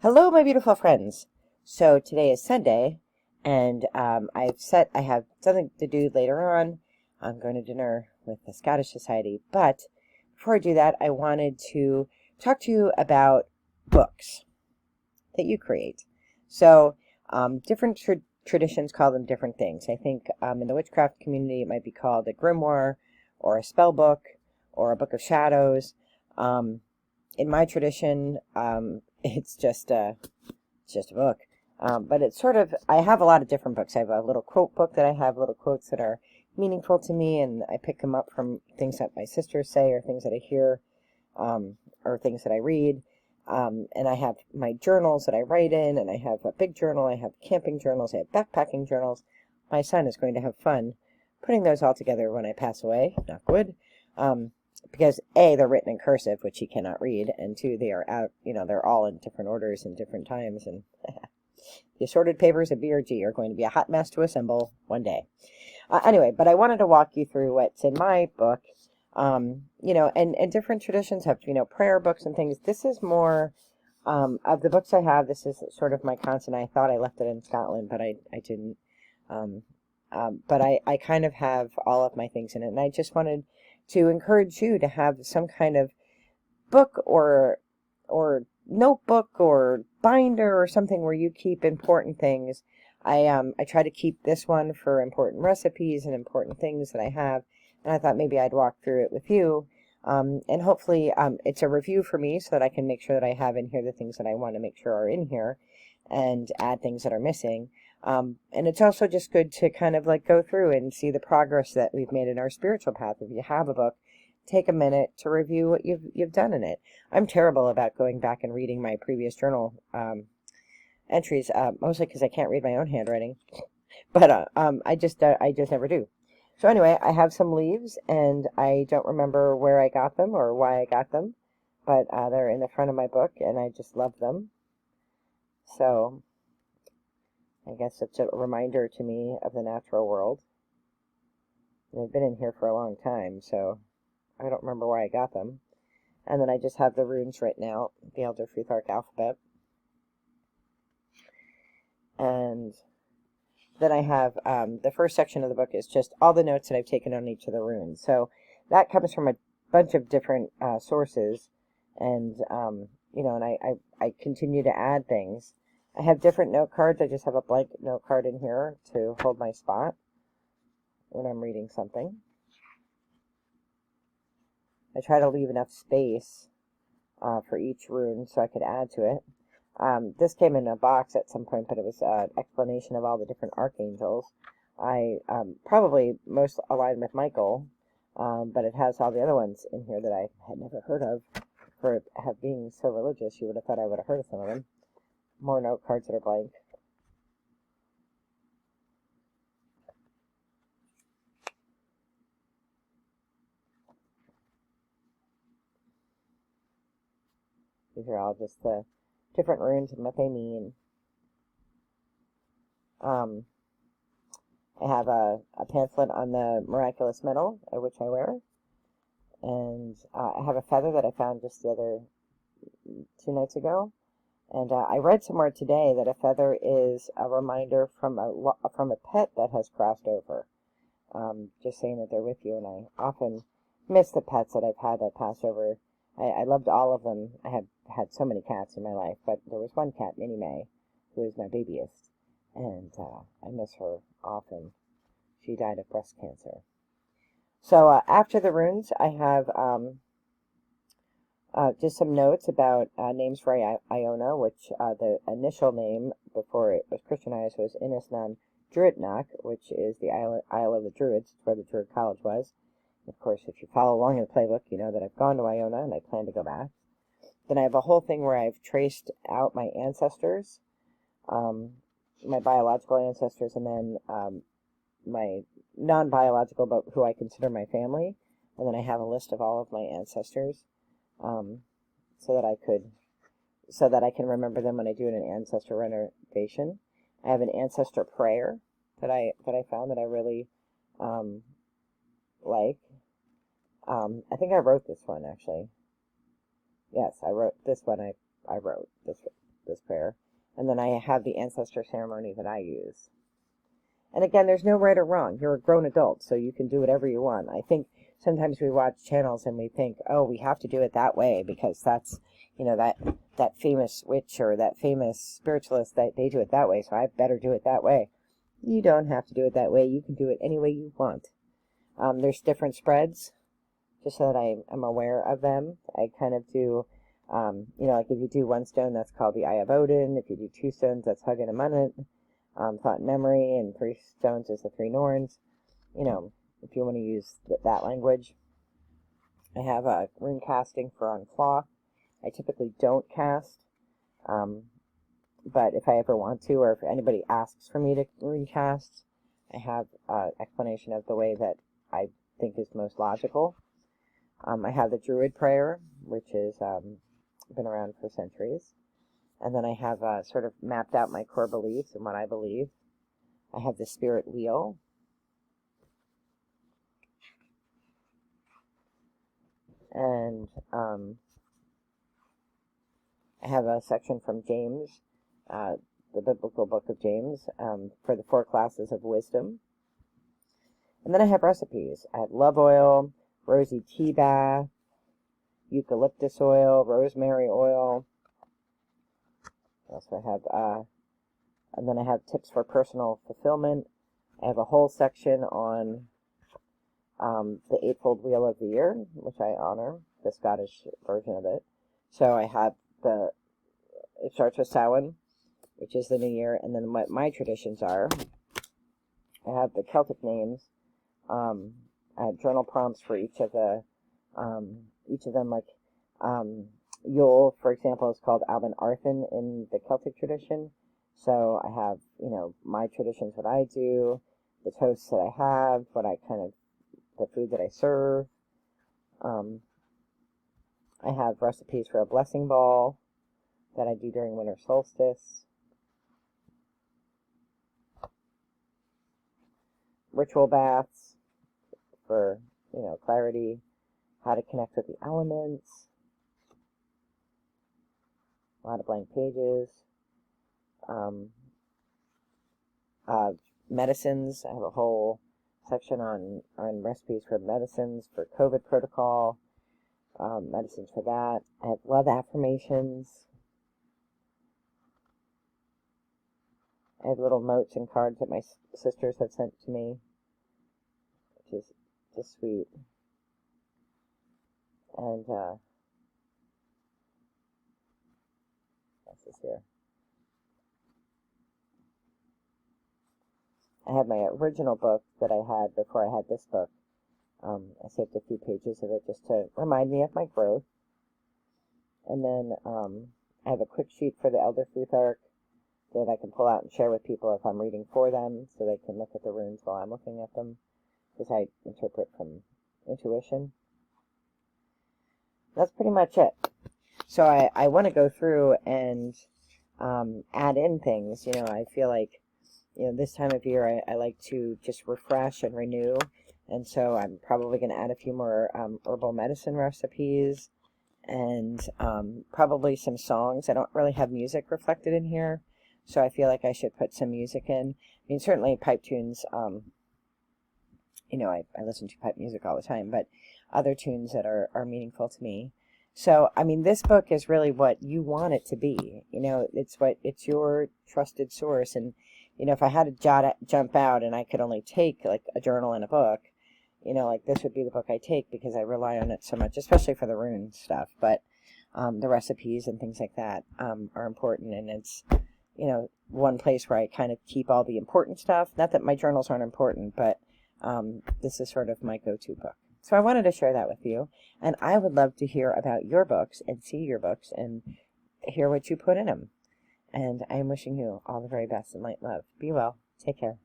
Hello, my beautiful friends. So today is Sunday, and I have something to do later on. I'm going to dinner with the Scottish Society, but before I do that, I wanted to talk to you about books that you create. So different traditions call them different things. I think in the witchcraft community, it might be called a grimoire, or a spell book, or a book of shadows. In my tradition, it's just a book. But it's sort of, I have a lot of different books. I have a little quote book that I have little quotes that are meaningful to me, and I pick them up from things that my sisters say or things that I hear, or things that I read. And I have my journals that I write in, and I have a big journal, I have camping journals, I have backpacking journals. My son is going to have fun putting those all together when I pass away, knock wood. Because A, they're written in cursive, which he cannot read, and two, they are out, they're all in different orders and different times, and the assorted papers of B or G are going to be a hot mess to assemble one day. Anyway, but I wanted to walk you through what's in my book, and different traditions have, prayer books and things. This is more, of the books I have, this is sort of my constant. I thought I left it in Scotland, but I didn't. But I kind of have all of my things in it, and I just wanted to encourage you to have some kind of book or notebook or binder or something where you keep important things. I try to keep this one for important recipes and important things that I have, and I thought maybe I'd walk through it with you. And hopefully it's a review for me so that I can make sure that I have in here the things that I want to make sure are in here and add things that are missing. And it's also just good to kind of like go through and see the progress that we've made in our spiritual path. If you have a book, take a minute to review what you've done in it. I'm terrible about going back and reading my previous journal entries, mostly because I can't read my own handwriting. But I just never do. So anyway, I have some leaves, and I don't remember where I got them or why I got them, but they're in the front of my book, and I just love them. So I guess it's a reminder to me of the natural world. They've been in here for a long time, so I don't remember why I got them. And then I just have the runes written out, the Elder Futhark alphabet. And then I have the first section of the book is just all the notes that I've taken on each of the runes. So that comes from a bunch of different sources, and and I continue to add things. I have different note cards. I just have a blank note card in here to hold my spot when I'm reading something. I try to leave enough space for each rune so I could add to it. This came in a box at some point, but it was an explanation of all the different archangels. I probably most aligned with Michael, but it has all the other ones in here that I had never heard of. For being so religious, you would have thought I would have heard of some of them. More note cards that are blank. These are all just the different runes and what they mean. I have a pamphlet on the miraculous metal, which I wear. And I have a feather that I found just the other 2 nights ago. And I read somewhere today that a feather is a reminder from a pet that has crossed over. Just saying that they're with you, and I often miss the pets that I've had that passed over. I loved all of them. I have had so many cats in my life, but there was one cat, Minnie May, who is my babyest, and I miss her often. She died of breast cancer. So after the runes, I have just some notes about names for Iona, which the initial name before it was Christianized was Inisnan Druidnach, which is the Isle of the Druids, where the Druid College was. Of course, if you follow along in the playbook, you know that I've gone to Iona and I plan to go back. Then I have a whole thing where I've traced out my ancestors, my biological ancestors, and then my non-biological, but who I consider my family. And then I have a list of all of my ancestors, so that I can remember them when I do an ancestor renovation. I have an ancestor prayer that I found that I really like. I think I wrote this one actually. Yes, I wrote this one. I wrote this this prayer. And then I have the ancestor ceremony that I use. And again, there's no right or wrong. You're a grown adult, so you can do whatever you want. I think sometimes we watch channels and we think, oh, we have to do it that way because that's, that famous witch or that famous spiritualist, that they do it that way, so I better do it that way. You don't have to do it that way. You can do it any way you want. There's different spreads, just so that I am aware of them. I kind of do, like if you do one stone, that's called the Eye of Odin. If you do two stones, that's Hugin and Munnet, Thought and Memory, and three stones is the three Norns. If you want to use that language. I have a rune casting for on cloth. I typically don't cast, but if I ever want to, or if anybody asks for me to rune cast, I have an explanation of the way that I think is most logical. I have the Druid Prayer, which has been around for centuries. And then I have sort of mapped out my core beliefs and what I believe. I have the Spirit Wheel. And I have a section from James, the biblical book of James, for the 4 classes of wisdom. And then I have recipes. I have love oil, rosy tea bath, eucalyptus oil, rosemary oil. Also I have, and then I have tips for personal fulfillment. I have a whole section on the Eightfold Wheel of the Year, which I honor, the Scottish version of it. So I have it starts with Samhain, which is the new year, and then what my traditions are. I have the Celtic names. I have journal prompts for each of them, like Yule, for example, is called Alban Arthen in the Celtic tradition. So I have, my traditions, what I do, the toasts that I have, the food that I serve. I have recipes for a blessing ball that I do during winter solstice. Ritual baths for, clarity, how to connect with the elements. A lot of blank pages. Medicines. I have a whole section on recipes for medicines, for COVID protocol, medicines for that. I have love affirmations. I have little notes and cards that my sisters have sent to me, which is just sweet. And what's this here? I have my original book that I had before I had this book. I saved a few pages of it just to remind me of my growth. And then I have a quick sheet for the Elder Futhark that I can pull out and share with people if I'm reading for them, so they can look at the runes while I'm looking at them, because I interpret from intuition. That's pretty much it. So I want to go through and add in things. I feel like, this time of year I like to just refresh and renew, and so I'm probably going to add a few more herbal medicine recipes, and probably some songs. I don't really have music reflected in here, so I feel like I should put some music in. I mean, certainly pipe tunes, I listen to pipe music all the time, but other tunes that are meaningful to me. So, I mean, this book is really what you want it to be. It's your trusted source. And, if I had to jump out and I could only take like a journal and a book, like this would be the book I take because I rely on it so much, especially for the rune stuff. But the recipes and things like that are important. And it's, one place where I kind of keep all the important stuff. Not that my journals aren't important, but this is sort of my go-to book. So I wanted to share that with you, and I would love to hear about your books and see your books and hear what you put in them. And I am wishing you all the very best and light love. Be well. Take care.